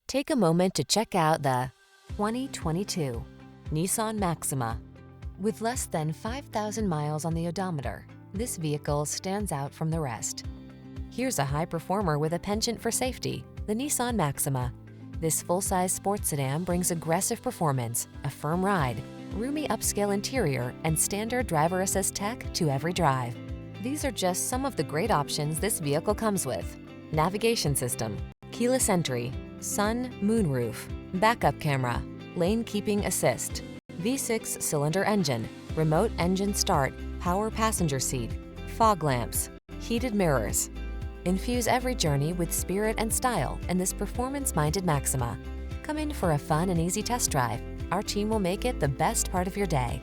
Take a moment to check out the 2022 Nissan Maxima. With less than 5,000 miles on the odometer, this vehicle stands out from the rest. Here's a high performer with a penchant for safety, the Nissan Maxima. This full-size sports sedan brings aggressive performance, a firm ride, roomy upscale interior, and standard driver assist tech to every drive. These are just some of the great options this vehicle comes with: navigation system, keyless entry, sun, moonroof, backup camera, lane keeping assist, V6 cylinder engine, remote engine start, power passenger seat, fog lamps, heated mirrors. Infuse every journey with spirit and style in this performance-minded Maxima. Come in for a fun and easy test drive. Our team will make it the best part of your day.